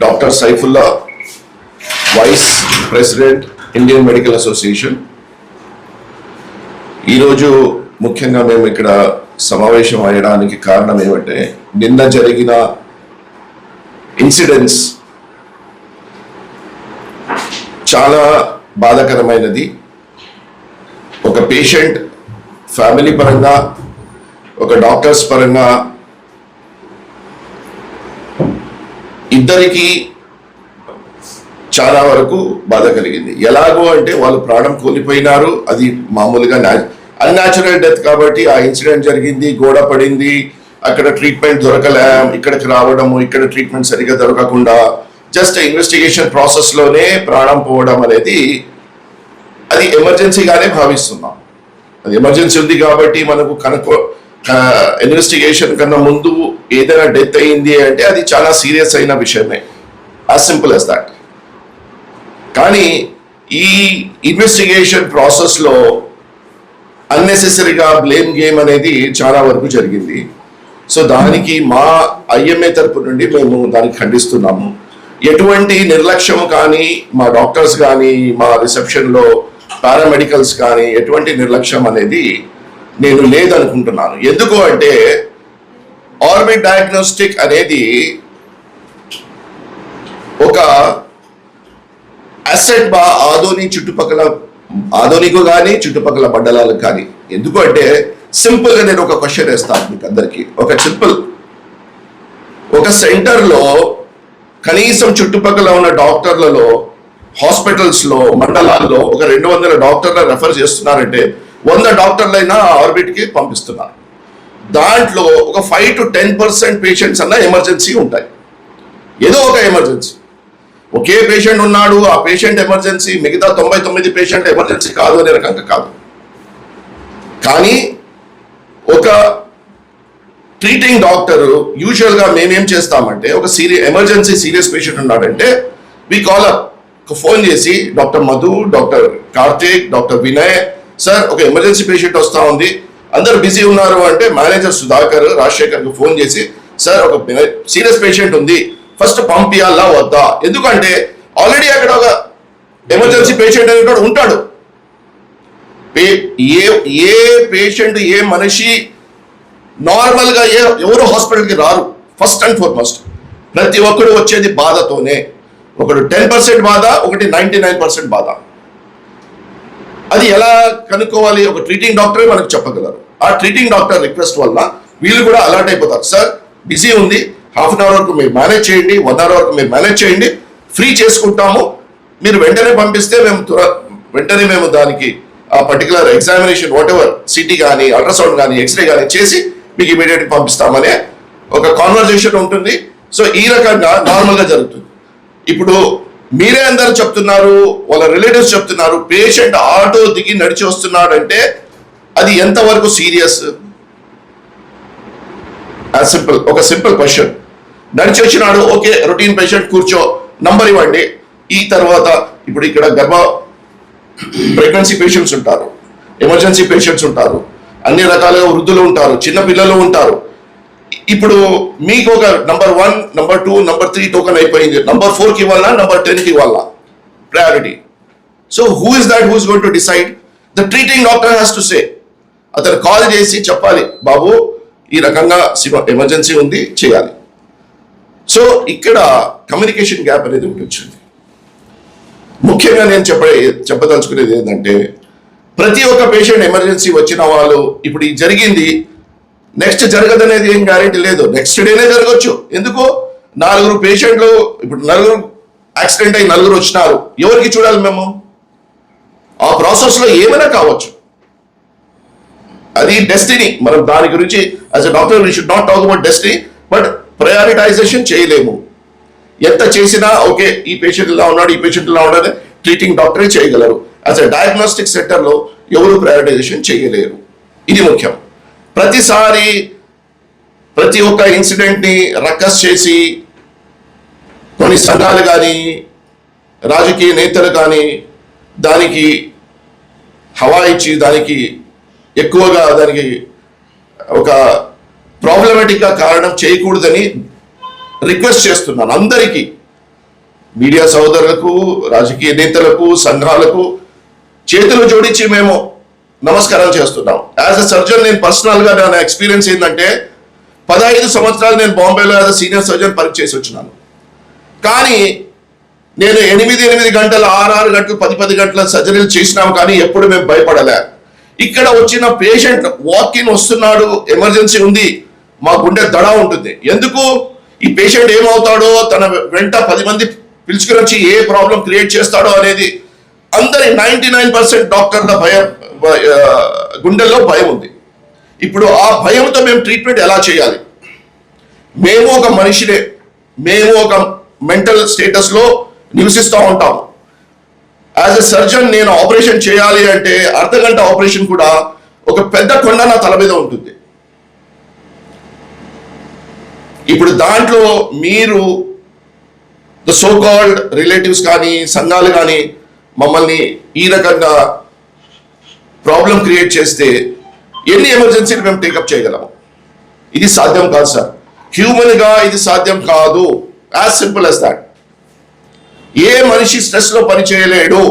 Dr. Saifullah, Vice President, Indian Medical Association. ఈరోజు ముఖ్యంగా మేము ఇక్కడ సమావేశం అయ్యడానికి కారణం ఏమంటే నిన్న జరిగిన ఇన్సిడెంట్స్ చాలా బాధాకరమైనది. ఒక పేషెంట్ ఫ్యామిలీ పరంగా, ఒక డాక్టర్స్ పరంగా ఇద్దరికి చాలా వరకు బాధ కలిగింది. ఎలాగో అంటే వాళ్ళు ప్రాణం కోల్పోయినారు. అది మామూలుగా అన్యాచురల్ డెత్ కాబట్టి ఆ ఇన్సిడెంట్ జరిగింది, గోడ పడింది, అక్కడ ట్రీట్మెంట్ దొరకలే, ఇక్కడికి రావడము, ఇక్కడ ట్రీట్మెంట్ సరిగ్గా దొరకకుండా జస్ట్ ఇన్వెస్టిగేషన్ ప్రాసెస్లోనే ప్రాణం పోవడం అనేది అది ఎమర్జెన్సీగానే భావిస్తున్నాం. అది ఎమర్జెన్సీ ఉంది కాబట్టి మనకు ఇన్వెస్టిగేషన్ కన్నా ముందు ఏదైనా డెత్ అయింది అంటే అది చాలా సీరియస్ అయిన విషయమే, యాజ్ సింపుల్ యాజ్ దాట్. కానీ ఈ ఇన్వెస్టిగేషన్ ప్రాసెస్లో అన్నెసెసరీగా బ్లేమ్ గేమ్ అనేది చాలా వరకు జరిగింది. సో దానికి మా ఐఎంఏ తరపు నుండి మేము దానికి ఖండిస్తున్నాము. ఎటువంటి నిర్లక్ష్యం కానీ మా డాక్టర్స్ కానీ మా రిసెప్షన్లో పారామెడికల్స్ కానీ ఎటువంటి నిర్లక్ష్యం అనేది నేను లేదనుకుంటున్నాను. ఎందుకు అంటే ఆర్బిట్ డయాగ్నోస్టిక్ అనేది ఒక అసెట్ ఆధోనికు కానీ చుట్టుపక్కల మండలాలకు కానీ. ఎందుకు అంటే సింపుల్గా నేను ఒక క్వశ్చన్ వేస్తాను మీకు అందరికీ. ఒక సెంటర్లో కనీసం చుట్టుపక్కల ఉన్న డాక్టర్లలో, హాస్పిటల్స్లో, మండలాల్లో ఒక 200 డాక్టర్లు రెఫర్ చేస్తున్నారంటే 100 డాక్టర్లైనా ఆర్బిట్కి పంపిస్తున్నారు. దాంట్లో ఒక 5 to 10% పేషెంట్స్ అన్న ఎమర్జెన్సీ ఉంటాయి. ఏదో ఒక ఎమర్జెన్సీ. ఒకే పేషెంట్ ఉన్నాడు, ఆ పేషెంట్ ఎమర్జెన్సీ, మిగతా 99 పేషెంట్ ఎమర్జెన్సీ కాదు అనే రకంగా కాదు. కానీ ఒక ట్రీటింగ్ డాక్టర్ యూజువల్గా మేమేం చేస్తామంటే ఒక ఎమర్జెన్సీ సీరియస్ పేషెంట్ ఉన్నాడంటే వి కాల్ అప్, ఫోన్ చేసి doctor Madhu, doctor Karthik, doctor Vinay, sir ఒక ఎమర్జెన్సీ పేషెంట్ వస్తూ ఉంది, అందరు బిజీ ఉన్నారు అంటే మేనేజర్ సుధాకర్, రాజశేఖర్కి ఫోన్ చేసి సార్ ఒక సీరియస్ పేషెంట్ ఉంది, ఫస్ట్ పంపియాలా వద్దా? ఎందుకంటే ఆల్రెడీ అక్కడ ఒక ఎమర్జెన్సీ పేషెంట్ అనేవాడు ఉంటాడు. ఏ పేషెంట్, ఏ మనిషి నార్మల్గా ఎవరు హాస్పిటల్కి రారు. ఫస్ట్ అండ్ ఫార్మోస్ట్ ప్రతి ఒక్కరు వచ్చేది బాధతోనే. ఒకడు 10% బాధ, ఒకటి 99% బాధ. అది ఎలా కనుక్కోవాలి? ఒక ట్రీటింగ్ డాక్టరే మనకు చెప్పగలరు. ఆ ట్రీటింగ్ డాక్టర్ రిక్వెస్ట్ వల్ల వీళ్ళు కూడా అలర్ట్ అయిపోతారు. సార్ బిజీ ఉంది, హాఫ్ అన్ అవర్ వరకు మీరు మేనేజ్ చేయండి, 1 hour వరకు మీరు మేనేజ్ చేయండి, ఫ్రీ చేసుకుంటాము, మీరు వెంటనే పంపిస్తే వెంటనే మేము దానికి ఆ పర్టికులర్ ఎగ్జామినేషన్ వాటెవర్ సిటీ కానీ, అల్ట్రాసౌండ్ కానీ, ఎక్స్రే కానీ చేసి మీకు ఇమీడియట్గా పంపిస్తామనే ఒక కాన్వర్జేషన్ ఉంటుంది. సో ఈ రకంగా నార్మల్గా జరుగుతుంది. ఇప్పుడు మీరే అందరూ చెప్తున్నారు, వాళ్ళ రిలేటివ్స్ చెప్తున్నారు, పేషెంట్ ఆటో దిగి నడిచి వస్తున్నాడంటే అది ఎంతవరకు సీరియస్? ఒక సింపుల్ క్వశ్చన్. నడిచి వచ్చినాడు, ఓకే, రొటీన్ పేషెంట్, కూర్చో, నంబర్ ఇవ్వండి. ఈ తర్వాత ఇప్పుడు ఇక్కడ ప్రెగ్నెన్సీ పేషెంట్స్ ఉంటారు, ఎమర్జెన్సీ పేషెంట్స్ ఉంటారు, అన్ని రకాలుగా వృద్ధులు ఉంటారు, చిన్న పిల్లలు ఉంటారు. ఇప్పుడు మీకు ఒక నంబర్ 1, నంబర్ 2, నంబర్ 3 టోకెన్ అయిపోయింది, నంబర్ 4కి ఇవ్వాలా, నంబర్ 10కి ఇవ్వాలా priority? So who is that who is going to decide? The treating doctor has to say. అతను కాల్ చేసి చెప్పాలి, బాబు ఈ రకంగా ఎమర్జెన్సీ ఉంది, చేయాలి. సో ఇక్కడ కమ్యూనికేషన్ గ్యాప్ అనేది ఉంటుంది. ముఖ్యంగా నేను చెప్పదలుచుకునేది ఏంటంటే ప్రతి ఒక్క పేషెంట్ ఎమర్జెన్సీ వచ్చిన వాళ్ళు ఇప్పుడు ఇది జరిగింది, నెక్స్ట్ జరగదనేది ఏం గ్యారెంటీ లేదు. నెక్స్ట్ డేనే జరగచ్చు. ఎందుకు? 4 పేషెంట్లు, ఇప్పుడు 4 యాక్సిడెంట్ అయ్యి 4 వచ్చినారు, ఎవరికి చూడాలి మేము? ఆ ప్రాసెస్లో ఏమైనా కావచ్చు. అది డెస్టినీ. మనం దాని గురించి as a doctor we should not talk about destiny, but prioritisation చేయలేము. ఎంత చేసినా ఓకే, ఈ పేషెంట్ ఇలా ఉన్నాడు, ఈ పేషెంట్ ఇలా ఉన్నాడు, ట్రీటింగ్ డాక్టరే చేయగలరు. యాజ్ ఎ డయాగ్నోస్టిక్ సెక్టర్లో ఎవరు ప్రయారిటైజేషన్ చేయలేరు. ఇది ముఖ్యం. ప్రతిసారి ప్రతి ఒక్క ఇన్సిడెంట్ని రక్కస్ చేసి కొన్ని సంఘాలు కానీ, రాజకీయ నేతలు కానీ దానికి హవా ఇచ్చి దానికి ఎక్కువగా దానికి ఒక ప్రాబ్లమాటిక్గా కారణం చేయకూడదని రిక్వెస్ట్ చేస్తున్నాను అందరికీ. మీడియా సోదరులకు, రాజకీయ నేతలకు, సంఘాలకు చేతులు జోడించి మేము నమస్కారం చేస్తున్నాం. యాజ్ అ సర్జన్ నేను పర్సనల్గా నా ఎక్స్పీరియన్స్ ఏంటంటే 15 సంవత్సరాలు నేను బాంబేలో యాజ్ అ సీనియర్ సర్జన్ పరీక్ష చేసి వచ్చినాను. కానీ నేను 8 గంటలు, 6 గంటలు, 10 గంటల సర్జరీలు చేసినాము, కానీ ఎప్పుడు మేము భయపడలే. ఇక్కడ వచ్చిన పేషెంట్ వాకిన్ వస్తున్నాడు, ఎమర్జెన్సీ ఉంది, మా గుండె దడ ఉంటుంది. ఎందుకు? ఈ పేషెంట్ ఏమవుతాడో, తన వెంట 10 మంది పిలుచుకుని వచ్చి ఏ ప్రాబ్లం క్రియేట్ చేస్తాడో అనేది అందరి 99% డాక్టర్ల భయం, గుండెల్లో భయం ఉంది. ఇప్పుడు ఆ భయంతో మేము ట్రీట్మెంట్ ఎలా చేయాలి? మేము ఒక మనిషినే, మేము ఒక మెంటల్ స్టేటస్లో నివసిస్తూ ఉంటాం. యాజ్ ఎ సర్జన్ నేను ఆపరేషన్ చేయాలి అంటే అర్ధగంట ఆపరేషన్ కూడా ఒక పెద్ద కొండ నా తల మీద ఉంటుంది. ఇప్పుడు దాంట్లో మీరు ద సో కాల్డ్ రిలేటివ్స్ కానీ, సంఘాలు కానీ మమ్మల్ని ఈ రకంగా ప్రాబ్లం క్రియేట్ చేస్తే ఎన్ని ఎమర్జెన్సీలు మేము టేకప్ చేయగలము? ఇది సాధ్యం కాదు సార్. హ్యూమన్గా ఇది సాధ్యం కాదు. As simple as that. ఏ మనిషి స్ట్రెస్లో పని చేయలేడు.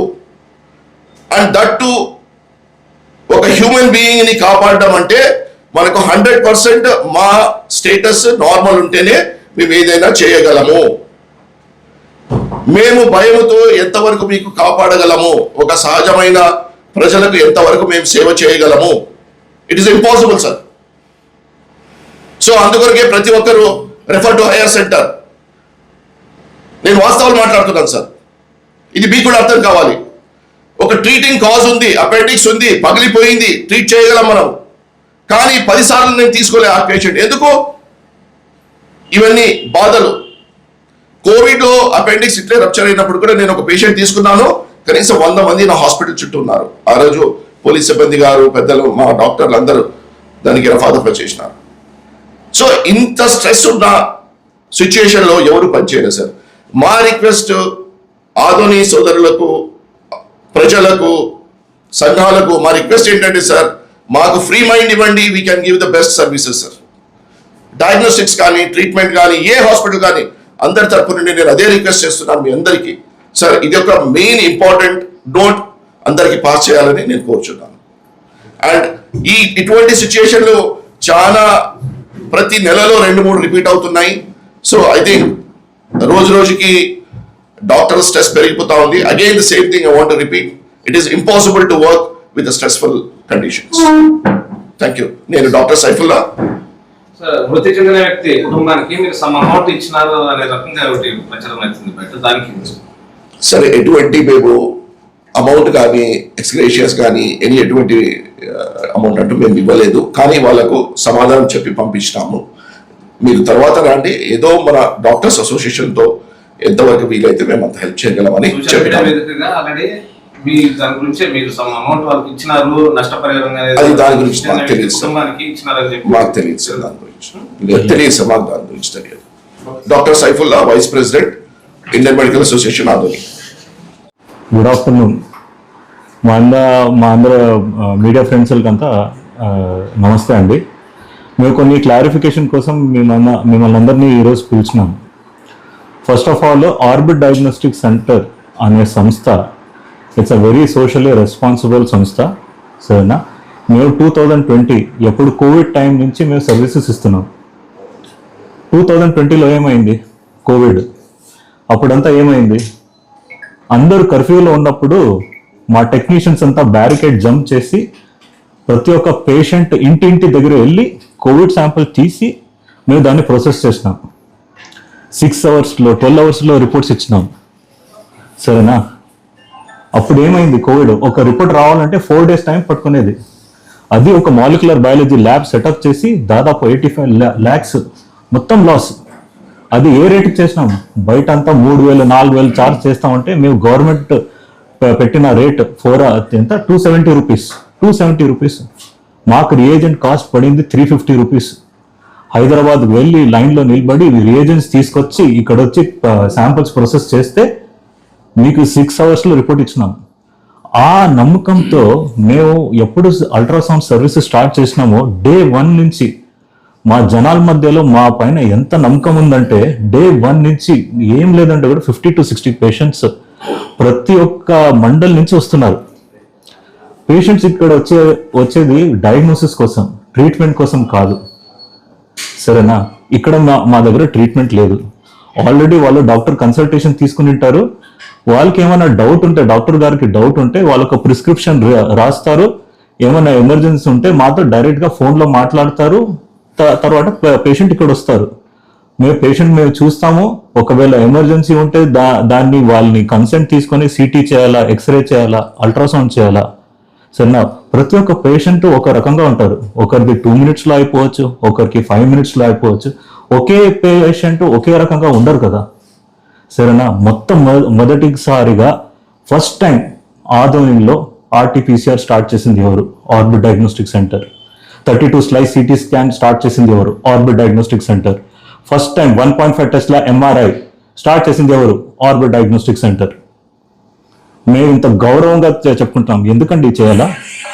అండ్ దట్ టు ఒక హ్యూమన్ బీయింగ్ని కాపాడడం అంటే మనకు 100% మా స్టేటస్ నార్మల్ ఉంటేనే మేము ఏదైనా చేయగలము. మేము భయముతో ఎంతవరకు మీకు కాపాడగలము, ఒక సహజమైన ప్రజలకు ఎంతవరకు మేము సేవ చేయగలము? It is impossible sir. So అందుకొరకే ప్రతి ఒక్కరూ రెఫర్ టు హైయర్ సెంటర్. నేను వాస్తవాలు మాట్లాడుతున్నాను సార్, ఇది మీకు కూడా అర్థం కావాలి. ఒక ట్రీటింగ్ కాజ్ ఉంది, అపెండిక్స్ ఉంది, పగిలిపోయింది, ట్రీట్ చేయగలం మనం. కానీ 10 సార్లు నేను తీసుకోలే ఆ పేషెంట్. ఎందుకు? ఇవన్నీ బాధలు. కోవిడ్లో అపెండిక్స్ ఇట్లే రప్చర్ అయినప్పుడు కూడా నేను ఒక పేషెంట్ తీసుకున్నాను, కనీసం 100 మంది నా హాస్పిటల్ చుట్టూ ఉన్నారు. ఆ రోజు పోలీస్ సిబ్బంది గారు, పెద్దలు, మా డాక్టర్లు అందరూ దానికి రఫాదఫా చేసినారు. సో ఇంత స్ట్రెస్ ఉన్న సిచ్యుయేషన్లో ఎవరు పనిచేయలేదు సార్. మా రిక్వెస్ట్ ఆధుని సోదరులకు, ప్రజలకు, సంఘాలకు మా రిక్వెస్ట్ ఏంటంటే సార్, మాకు ఫ్రీ మైండ్ ఇవ్వండి. We can give the best services sir. Diagnostics కానీ, ట్రీట్మెంట్ కానీ, ఏ హాస్పిటల్ కానీ అందరి తరపు నుండి నేను అదే రిక్వెస్ట్ చేస్తున్నాను మీ అందరికీ. సార్ ఇది ఒక మెయిన్ ఇంపార్టెంట్ నోట్ అందరికీ పాస్ చేయాలని నేను కోరుచున్నాను. అండ్ ఇటువంటి సిచ్యుయేషన్లు చాలా ప్రతి నెలలో 2-3 రిపీట్ అవుతున్నాయి. సో ఐ థింక్ రోజు రోజుకి డాక్టర్ స్ట్రెస్ పెరిగిపోతా ఉంది. Again the same thing I want to repeat. It is impossible to work with stressful conditions. Thank you. నేను డాక్టర్ సైఫుల్లా. మృతి చెందిన వ్యక్తి కుటుంబానికి మీరు సమ్ అమౌంట్ ఇచ్చినారు అనే రకంగా ఒకటి ప్రచారం అవుతుంది బయట, దానికి సరే ఎటువంటి మేము అమౌంట్ కానీ, ఎక్స్గ్రేషియస్ కానీ ఎటువంటి అమౌంట్ అంటూ మేము ఇవ్వలేదు. కానీ వాళ్ళకు సమాధానం చెప్పి పంపించినాము. మీరు తర్వాత రండి, ఏదో మన డాక్టర్స్ అసోసియేషన్తో ఎంతవరకు వీలైతే మేము అంత హెల్ప్ చేయగలమని చెప్పినాము. మీ దాని గురించి మీరు సమ్ అమౌంట్ వాళ్ళకి ఇచ్చినారు, నష్టపరిహారం అది దాని గురించి మాకు తెలియదు సార్. మాకు తెలియదు సార్, దాని గురించి తెలియదు సార్, మాకు దాని గురించి తెలియదు. Doctor Saifullah, vice president, Indian medical association ఆధుని. Good afternoon. మా అందరూ మీడియా ఫ్రెండ్స్కి అంతా నమస్తే అండి. మేము కొన్ని క్లారిఫికేషన్ కోసం మిమ్మల్ని అందరినీ ఈరోజు పిలిచినాం. First of all, Orbit Diagnostic Centre అనే సంస్థ it's a very socially responsible సంస్థ. సరేనా? మేము 2020 ఎప్పుడు కోవిడ్ టైం నుంచి మేము సర్వీసెస్ ఇస్తున్నాం. 2020లో ఏమైంది? కోవిడ్. అప్పుడంతా ఏమైంది? అందరూ కర్ఫ్యూలో ఉన్నప్పుడు మా టెక్నీషియన్స్ అంతా బ్యారికేడ్ జంప్ చేసి ప్రతి ఒక్క పేషెంట్ ఇంటి దగ్గర వెళ్ళి కోవిడ్ శాంపుల్ తీసి మేము దాన్ని ప్రాసెస్ చేసినాం. 6 అవర్స్లో 12 అవర్స్లో రిపోర్ట్స్ ఇచ్చినాం. సరేనా? అప్పుడు ఏమైంది? కోవిడ్ ఒక రిపోర్ట్ రావాలంటే 4 days టైం పట్టుకునేది. అది ఒక మాలిక్యులర్ బయాలజీ ల్యాబ్ సెటప్ చేసి దాదాపు 85 lakhs మొత్తం లాస్. అది ఏ రేటుకి చేసినాం? బయట అంతా 3,000 4,000 ఛార్జ్ చేస్తామంటే మేము గవర్నమెంట్ పెట్టిన రేట్ 270 రూపీస్. 270 రూపీస్. మాకు రియేజెంట్ కాస్ట్ పడింది 350 రూపీస్. హైదరాబాద్ వెళ్ళి లైన్లో నిలబడి రియేజెంట్స్ తీసుకొచ్చి ఇక్కడ వచ్చి శాంపిల్స్ ప్రాసెస్ చేస్తే మీకు 6 అవర్స్లో రిపోర్ట్ ఇచ్చినాం. ఆ నమ్మకంతో మేము ఎప్పుడు అల్ట్రాసౌండ్ సర్వీసెస్ స్టార్ట్ చేసినామో డే 1 నుంచి మా జనాల మధ్యలో మా పైన ఎంత నమ్మకం ఉందంటే డే 1 నుంచి ఏం లేదంటే కూడా 50 to 60 పేషెంట్స్ ప్రతి ఒక్క మండల్ నుంచి వస్తున్నారు. పేషెంట్స్ ఇక్కడ వచ్చేది డయాగ్నోసిస్ కోసం, ట్రీట్మెంట్ కోసం కాదు. సరేనా? ఇక్కడ మా దగ్గర ట్రీట్మెంట్ లేదు. ఆల్రెడీ వాళ్ళు డాక్టర్ కన్సల్టేషన్ తీసుకుని ఉంటారు. వాళ్ళకి ఏమైనా డౌట్ ఉంటే, డాక్టర్ గారికి డౌట్ ఉంటే వాళ్ళకి ప్రిస్క్రిప్షన్ రాస్తారు. ఏమైనా ఎమర్జెన్సీ ఉంటే మాతో డైరెక్ట్గా ఫోన్లో మాట్లాడతారు. తర్వాత పేషెంట్ ఇక్కడ వస్తారు. మేము చూస్తాము. ఒకవేళ ఎమర్జెన్సీ ఉంటే దాన్ని వాళ్ళని కన్సెంట్ తీసుకొని సిటీ చేయాలా, ఎక్స్రే చేయాలా, అల్ట్రాసౌండ్ చేయాలా. సరేనా? ప్రతి ఒక్క పేషెంట్ ఒక రకంగా ఉంటారు. ఒకరికి 2 minutes లో అయిపోవచ్చు, ఒకరికి 5 minutes లో అయిపోవచ్చు. ఒకే పేషెంట్ ఒకే రకంగా ఉండరు కదా. సరేనా? మొత్తం మొదటిసారిగా ఫస్ట్ టైం ఆదోనిలో RT-PCR స్టార్ట్ చేసింది ఎవరు? Orbit Diagnostic centre. 32 slice CT scan start చేసింది ఎవరు? Orbit Diagnostic centre. First time 1.5 టెస్ట్ల MRI start చేసింది ఎవరు? Orbit Diagnostic centre. మేము ఇంత గౌరవంగా చెప్పుకుంటాం. ఎందుకండి చేయాలా?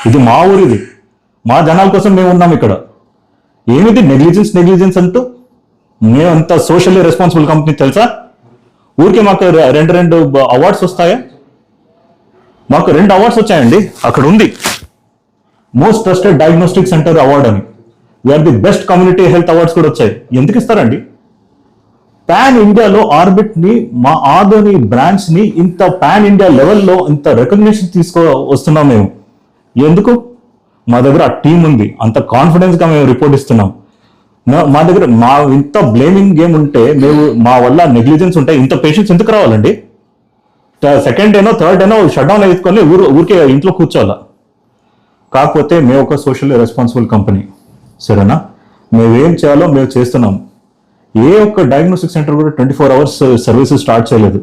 ఇది మా ఊరు, ఇది మా జనాల కోసం మేము ఉన్నాం ఇక్కడ. ఏమిది నెగ్లిజెన్స్ అంటూ? మేమంతా సోషల్లీ రెస్పాన్సిబుల్ కంపెనీ తెలుసా? ఊరికే మాకు రెండు అవార్డ్స్ వస్తాయా? మాకు 2 అవార్డ్స్ వచ్చాయండి. అక్కడ ఉంది most trusted diagnostic centre award అని. We are the best community health awards కూడా వచ్చాయి. ఎందుకు ఇస్తారండి? పాన్ ఇండియాలో ఆర్బిట్ ని, మా ఆదోని బ్రాంచ్ ని ఇంత పాన్ ఇండియా లెవెల్లో ఇంత రికగ్నిషన్ వస్తున్నాం మేము. ఎందుకు? మా దగ్గర ఆ టీం ఉంది. అంత కాన్ఫిడెన్స్ గా మేము రిపోర్ట్ ఇస్తున్నాం. మా దగ్గర ఇంత బ్లేమింగ్ గేమ్ ఉంటే, మేము మా వల్ల నెగ్లిజెన్స్ ఉంటే ఇంత పేషెంట్స్ ఎందుకు రావాలండి? సెకండ్ డేనో థర్డ్ డేనో షట్ డౌన్ వేసుకొని ఊరికే ఇంట్లో కూర్చోవాలా? కాకపోతే మేము ఒక సోషల్లీ రెస్పాన్సిబుల్ కంపెనీ. సరేనా? మేమేం చేయాలో మేము చేస్తున్నాం. ఏ ఒక్క డయాగ్నోస్టిక్ సెంటర్ కూడా 24 hours సర్వీసెస్ స్టార్ట్ చేయలేదు.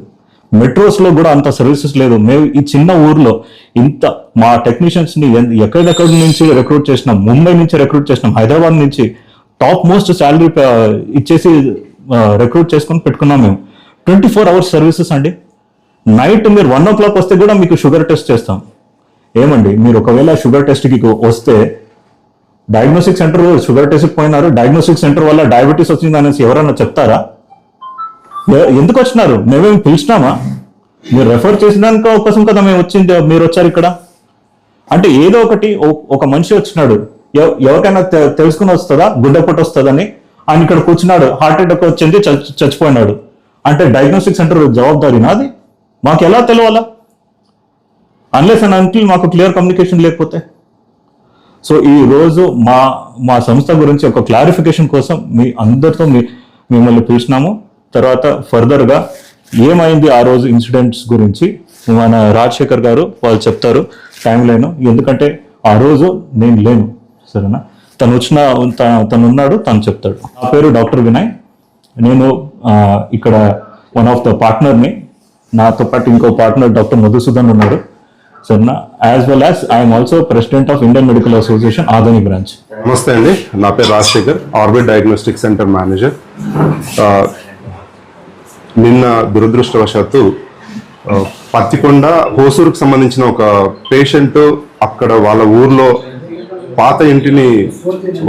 మెట్రోస్లో కూడా అంత సర్వీసెస్ లేదు. మేము ఈ చిన్న ఊర్లో మా టెక్నీషియన్స్ని ఎక్కడెక్కడి నుంచి రిక్రూట్ చేసినాం. ముంబై నుంచి రిక్రూట్ చేసినాం, హైదరాబాద్ నుంచి టాప్ మోస్ట్ శాలరీ ఇచ్చేసి రిక్రూట్ చేసుకొని పెట్టుకున్నాం మేము. 24 hours సర్వీసెస్ అండి. నైట్ మీరు 1 o'clock వస్తే కూడా మీకు షుగర్ టెస్ట్ చేస్తాం. ఏమండి, మీరు ఒకవేళ షుగర్ టెస్ట్కి వస్తే డయాగ్నోస్టిక్ సెంటర్ షుగర్ టెస్ట్కి పోయినారు, డయాగ్నోస్టిక్ సెంటర్ వల్ల డయాబెటీస్ వచ్చింది అనేసి ఎవరన్నా చెప్తారా? ఎందుకు వచ్చినారు? మేమేమి పిలిచినామా? మీరు రెఫర్ చేసిన కోసం కదా మేము వచ్చింది. మీరు వచ్చారు ఇక్కడ అంటే ఏదో ఒకటి. ఒక మనిషి వచ్చినాడు, ఎవరికైనా తెలుసుకుని వస్తుందా గుడ్డపట్టు వస్తుందని? ఆయన ఇక్కడ కూర్చున్నాడు, హార్ట్ అటాక్ వచ్చింది, చచ్చిపోయినాడు అంటే డయాగ్నోస్టిక్ సెంటర్ జవాబారినా అది? మాకు ఎలా తెలవాలా? అన్లెస్ అండ్ అంటిల్ మాకు క్లియర్ కమ్యూనికేషన్ లేకపోతే. సో ఈ రోజు మా సంస్థ గురించి ఒక క్లారిఫికేషన్ కోసం మీ అందరితో మిమ్మల్ని పిలిచినాము. తర్వాత ఫర్దర్గా ఏమైంది ఆ రోజు ఇన్సిడెంట్స్ గురించి మన రాజశేఖర్ గారు వాళ్ళు చెప్తారు టైం లైన్. ఎందుకంటే ఆ రోజు నేను లేను. సరేనా? తను ఉన్నాడు, తను చెప్తాడు. నా పేరు డాక్టర్ వినయ్. నేను ఇక్కడ వన్ ఆఫ్ ద పార్ట్నర్ని. నాతో పాటు ఇంకో పార్ట్నర్ డాక్టర్ మధుసూదన్ ఉన్నాడు. సరేనా? As well as I'm also president of Indian medical association Adoni branch. నమస్తే అండి, నా పేరు Rajasekhar, orbit Diagnostic centre manager. నిన్న దురదృష్టవశాత్తు పత్తికొండ హోసూరుకు సంబంధించిన ఒక పేషెంట్ అక్కడ వాళ్ళ ఊర్లో పాత ఇంటిని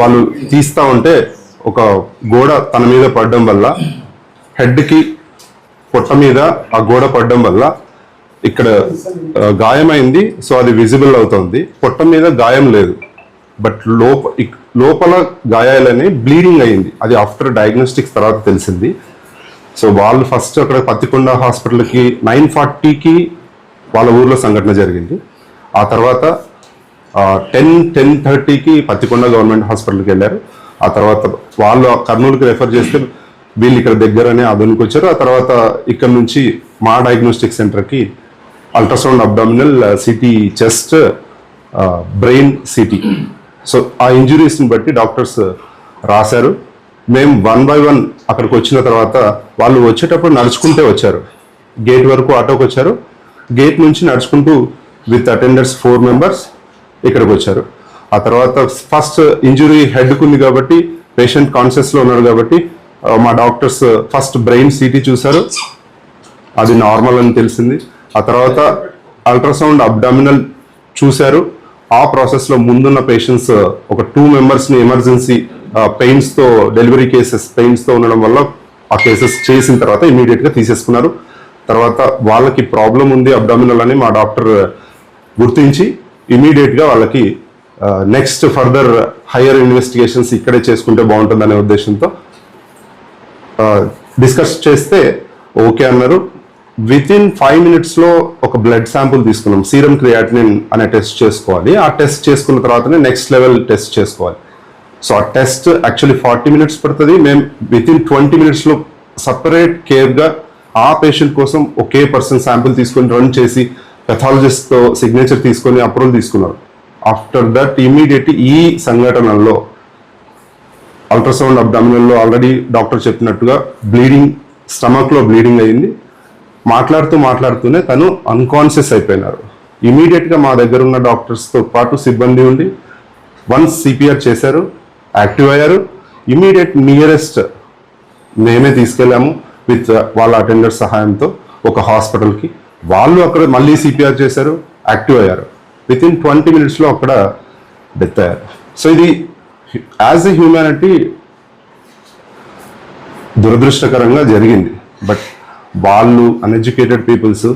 వాళ్ళు తీస్తా ఉంటే ఒక గోడ తన మీద పడడం వల్ల, హెడ్కి పొట్ట మీద ఆ గోడ పడడం వల్ల ఇక్కడ గాయమైంది. సో అది విజిబుల్ అవుతుంది. పొట్ట మీద గాయం లేదు, బట్ లోపల గాయాలని బ్లీడింగ్ అయింది. అది ఆఫ్టర్ డయాగ్నోస్టిక్స్ తర్వాత తెలిసింది. సో వాళ్ళు ఫస్ట్ అక్కడ పత్తికొండ హాస్పిటల్కి 9:40కి వాళ్ళ ఊర్లో సంఘటన జరిగింది. ఆ తర్వాత 10:30కి పత్తికొండ గవర్నమెంట్ హాస్పిటల్కి వెళ్ళారు. ఆ తర్వాత వాళ్ళు కర్నూలుకి రెఫర్ చేస్తే వీళ్ళు ఇక్కడ దగ్గరనే ఆదోనికి వచ్చారు. ఆ తర్వాత ఇక్కడ నుంచి మా డయాగ్నోస్టిక్ సెంటర్కి ultrasound, abdominal, city, chest, brain city. So ఆ ఇంజురీస్ని బట్టి డాక్టర్స్ రాశారు. మేము 1 by 1 అక్కడికి వచ్చిన తర్వాత వాళ్ళు వచ్చేటప్పుడు నడుచుకుంటే వచ్చారు. గేట్ వరకు ఆటోకి వచ్చారు. గేట్ నుంచి నడుచుకుంటూ విత్ అటెండర్స్ 4 members ఇక్కడికి వచ్చారు. ఆ తర్వాత ఫస్ట్ ఇంజురీ హెడ్కు ఉంది కాబట్టి పేషెంట్ కాన్షియస్లో ఉన్నారు కాబట్టి మా డాక్టర్స్ ఫస్ట్ బ్రెయిన్ సిటీ చూశారు. అది నార్మల్ అని తెలిసింది. ఆ తర్వాత అల్ట్రాసౌండ్, అబ్డామినల్ చూశారు. ఆ ప్రాసెస్లో ముందున్న పేషెంట్స్ ఒక 2 members ఎమర్జెన్సీ పెయిన్స్తో డెలివరీ కేసెస్ పెయిన్స్తో ఉండడం వల్ల ఆ కేసెస్ చేసిన తర్వాత ఇమీడియట్గా తీసేసుకున్నారు. తర్వాత వాళ్ళకి ప్రాబ్లం ఉంది అబ్డామినల్ అని మా డాక్టర్ గుర్తించి ఇమీడియట్గా వాళ్ళకి నెక్స్ట్ ఫర్దర్ హయ్యర్ ఇన్వెస్టిగేషన్స్ ఇక్కడే చేసుకుంటే బాగుంటుందనే ఉద్దేశంతో డిస్కస్ చేస్తే ఓకే అన్నారు. విత్ ఇన్ 5 minutesలో ఒక బ్లడ్ శాంపుల్ తీసుకున్నాం. సీరం క్రియాటినిన్ అనే టెస్ట్ చేసుకోవాలి. ఆ టెస్ట్ చేసుకున్న తర్వాతనే నెక్స్ట్ లెవెల్ టెస్ట్ చేసుకోవాలి. సో ఆ టెస్ట్ యాక్చువల్లీ 40 minutes పడుతుంది. మేము విత్ ఇన్ 20 minutesలో సపరేట్ కేర్గా ఆ పేషెంట్ కోసం ఒకే పర్సన్ శాంపుల్ తీసుకొని రన్ చేసి పెథాలజిస్ట్తో సిగ్నేచర్ తీసుకొని అప్రూవల్ తీసుకున్నారు. ఆఫ్టర్ దట్ ఇమీడియట్ ఈ సంఘటనలో అల్ట్రాసౌండ్ అబ్డామినల్లో ఆల్రెడీ డాక్టర్ చెప్పినట్టుగా బ్లీడింగ్, స్టమక్లో బ్లీడింగ్ అయ్యింది. మాట్లాడుతూనే తను అన్కాన్షియస్ అయిపోయినారు. ఇమీడియట్గా మా దగ్గర ఉన్న డాక్టర్స్తో పాటు సిబ్బంది ఉండి వన్స్ సిపిఆర్ చేశారు, యాక్టివ్ అయ్యారు. ఇమీడియట్ నియరెస్ట్ మేమే తీసుకెళ్ళాము విత్ వాళ్ళ అటెండర్ సహాయంతో ఒక హాస్పిటల్కి. వాళ్ళు అక్కడ మళ్ళీ సిపిఆర్ చేశారు, యాక్టివ్ అయ్యారు. విత్ ఇన్ 20 minutesలో అక్కడ డెత్ అయ్యారు. సో ఇది యాజ్ ఎ హ్యూమానిటీ దురదృష్టకరంగా జరిగింది. బట్ వాళ్ళు అన్ఎడ్యుకేటెడ్ పీపుల్స్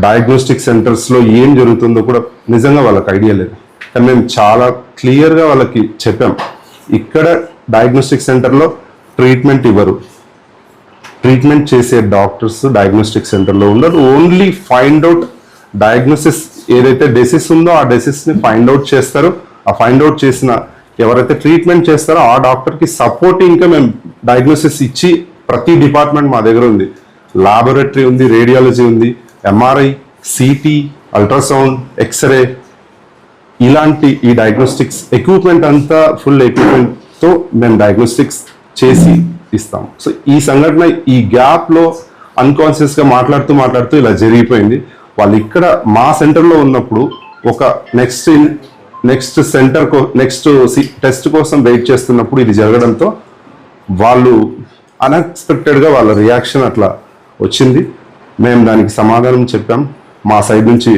డయాగ్నోస్టిక్ సెంటర్స్లో ఏం జరుగుతుందో కూడా నిజంగా వాళ్ళకి ఐడియా లేదు. కానీ మేము చాలా క్లియర్గా వాళ్ళకి చెప్పాం, ఇక్కడ డయాగ్నోస్టిక్ సెంటర్లో ట్రీట్మెంట్ ఇవ్వరు, ట్రీట్మెంట్ చేసే డాక్టర్స్ డయాగ్నోస్టిక్ సెంటర్లో ఉండరు. ఓన్లీ ఫైండ్ అవుట్ డయాగ్నోసిస్ ఏదైతే డిసీజ్ ఉందో ఆ డిసీజ్ని ఫైండ్ అవుట్ చేస్తారు. ఆ ఫైండ్ అవుట్ చేసిన ఎవరైతే ట్రీట్మెంట్ చేస్తారో ఆ డాక్టర్కి సపోర్ట్ ఇంకా మేము డయాగ్నోసిస్ ఇచ్చి ప్రతి డిపార్ట్మెంట్ మా దగ్గర ఉంది. లాబొరేటరీ ఉంది, రేడియాలజీ ఉంది, ఎంఆర్ఐ, సిటీ, అల్ట్రాసౌండ్, ఎక్స్రే, ఇలాంటి ఈ డయాగ్నోస్టిక్స్ ఎక్విప్మెంట్ అంతా ఫుల్ ఎక్విప్మెంట్తో మేము డయాగ్నోస్టిక్స్ చేసి ఇస్తాం. సో ఈ సంఘటన ఈ గ్యాప్లో అన్కాన్షియస్గా మాట్లాడుతూ ఇలా జరిగిపోయింది. వాళ్ళు ఇక్కడ మా సెంటర్లో ఉన్నప్పుడు ఒక నెక్స్ట్ టెస్ట్ కోసం వెయిట్ చేస్తున్నప్పుడు ఇది జరగడంతో వాళ్ళు అన్ఎక్స్పెక్టెడ్గా వాళ్ళ రియాక్షన్ అట్లా వచ్చింది. మేము దానికి సమాధానం చెప్పాం. మా సైడ్ నుంచి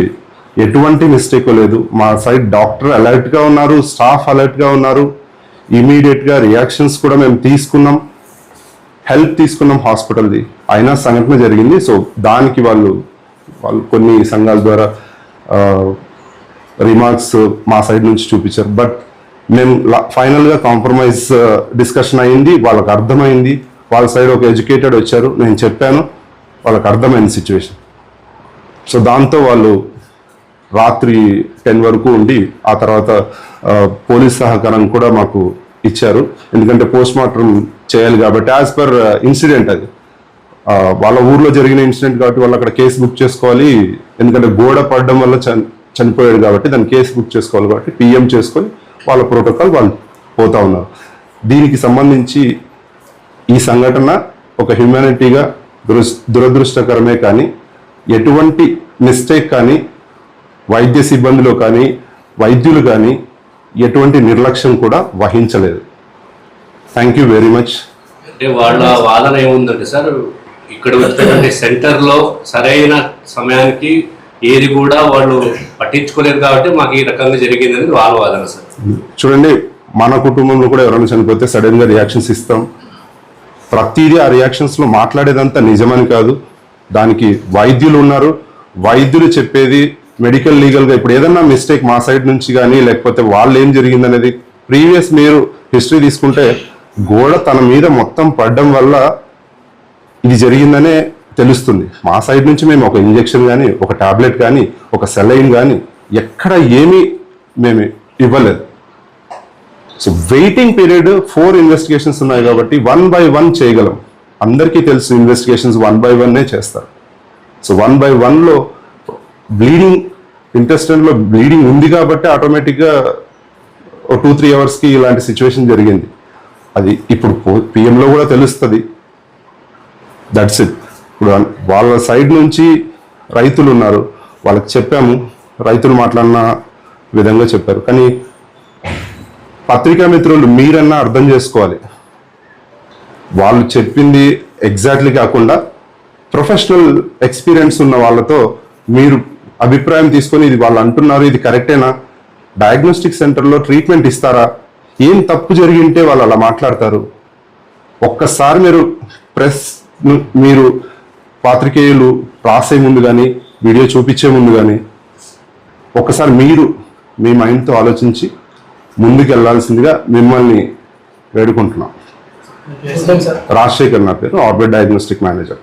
ఎటువంటి మిస్టేక్ లేదు. మా సైడ్ డాక్టర్ అలర్ట్గా ఉన్నారు, స్టాఫ్ అలర్ట్గా ఉన్నారు. ఇమీడియట్గా రియాక్షన్స్ కూడా మేము తీసుకున్నాం, హెల్ప్ తీసుకున్నాం హాస్పిటల్ది. అయినా సంఘటన జరిగింది. సో దానికి వాళ్ళు కొన్ని సంఘాల ద్వారా రిమార్క్స్ మా సైడ్ నుంచి చూపించారు. బట్ మేము ఫైనల్గా కాంప్రమైజ్ డిస్కషన్ అయింది, వాళ్ళకి అర్థమైంది. వాళ్ళ సైడ్ ఒక ఎడ్యుకేటెడ్ వచ్చారు, నేను చెప్పాను, వాళ్ళకి అర్థమైంది సిచ్యువేషన్. సో దాంతో వాళ్ళు రాత్రి 10 వరకు ఉండి ఆ తర్వాత పోలీస్ సహకారం కూడా మాకు ఇచ్చారు. ఎందుకంటే పోస్ట్ మార్టం చేయాలి కాబట్టి యాజ్ పర్ ఇన్సిడెంట్ అది వాళ్ళ ఊర్లో జరిగిన ఇన్సిడెంట్ కాబట్టి వాళ్ళు అక్కడ కేసు బుక్ చేసుకోవాలి. ఎందుకంటే గోడ పడడం వల్ల చనిపోయాడు కాబట్టి దాన్ని కేసు బుక్ చేసుకోవాలి కాబట్టి పిఎం చేసుకొని వాళ్ళ ప్రోటోకాల్ వాళ్ళు పోతా ఉన్నారు. దీనికి సంబంధించి ఈ సంఘటన ఒక హ్యూమానిటీగా దురదృష్టకరమే, కానీ ఎటువంటి మిస్టేక్ కానీ వైద్య సిబ్బందిలో కానీ వైద్యులు కానీ ఎటువంటి నిర్లక్ష్యం కూడా వహించలేదు. Thank you very much. అంటే వాళ్ళ వాదన ఏముందంటే సార్, ఇక్కడ వచ్చినటువంటి సెంటర్లో సరైన సమయానికి ఏది కూడా వాళ్ళు పట్టించుకోలేదు కాబట్టి మాకు ఈ రకంగా జరిగింది అనేది వాళ్ళ వాదన సార్. చూడండి, మన కుటుంబంలో కూడా ఎవరైనా చనిపోతే సడన్గా రియాక్షన్స్ ఇస్తాం. ప్రతిదీ ఆ రియాక్షన్స్లో మాట్లాడేదంతా నిజమని కాదు. దానికి వైద్యులు ఉన్నారు, వైద్యులు చెప్పేది మెడికల్ లీగల్గా ఇప్పుడు ఏదన్నా మిస్టేక్ మా సైడ్ నుంచి కానీ లేకపోతే వాళ్ళు ఏం జరిగిందనేది ప్రీవియస్ మీరు హిస్టరీ తీసుకుంటే గోడ తన మీద మొత్తం పడడం వల్ల ఇది జరిగిందనే తెలుస్తుంది. మా సైడ్ నుంచి మేము ఒక ఇంజెక్షన్ కానీ ఒక టాబ్లెట్ కానీ ఒక సెలైన్ కానీ ఎక్కడ ఏమీ మేము ఇవ్వలేదు. సో వెయిటింగ్ పీరియడ్ 4 ఇన్వెస్టిగేషన్స్ ఉన్నాయి కాబట్టి 1 by 1 చేయగలం. అందరికీ తెలుసు ఇన్వెస్టిగేషన్స్ 1 by 1 చేస్తారు. సో 1 by 1లో బ్లీడింగ్, ఇంటెస్టైన్లో బ్లీడింగ్ ఉంది కాబట్టి ఆటోమేటిక్గా 2-3 అవర్స్కి ఇలాంటి సిచ్యువేషన్ జరిగింది. అది ఇప్పుడు పిఎంలో కూడా తెలుస్తుంది. That's it. ఇప్పుడు వాళ్ళ సైడ్ నుంచి రైతులు ఉన్నారు, వాళ్ళకి చెప్పాము, రైతులు మాట్లాడిన విధంగా చెప్పారు. కానీ పత్రికా మిత్రులు మీరన్నా అర్థం చేసుకోవాలి, వాళ్ళు చెప్పింది ఎగ్జాక్ట్లీ కాకుండా ప్రొఫెషనల్ ఎక్స్పీరియన్స్ ఉన్న వాళ్ళతో మీరు అభిప్రాయం తీసుకొని ఇది వాళ్ళు అంటున్నారు ఇది కరెక్టేనా, డయాగ్నోస్టిక్ సెంటర్లో ట్రీట్మెంట్ ఇస్తారా, ఏం తప్పు జరిగింటే వాళ్ళు అలా మాట్లాడతారు? ఒక్కసారి మీరు ప్రెస్ మీరు పాత్రికేయులు రాసే ముందు కానీ వీడియో చూపించే ముందు కానీ ఒక్కసారి మీరు మీ మైండ్తో ఆలోచించి ముందుకు వెళ్ళాల్సిందిగా మిమ్మల్ని వేడుకుంటున్నాం. రాజశేఖర్ నా పేరు, ఆర్బిట్ డయాగ్నోస్టిక్ మేనేజర్.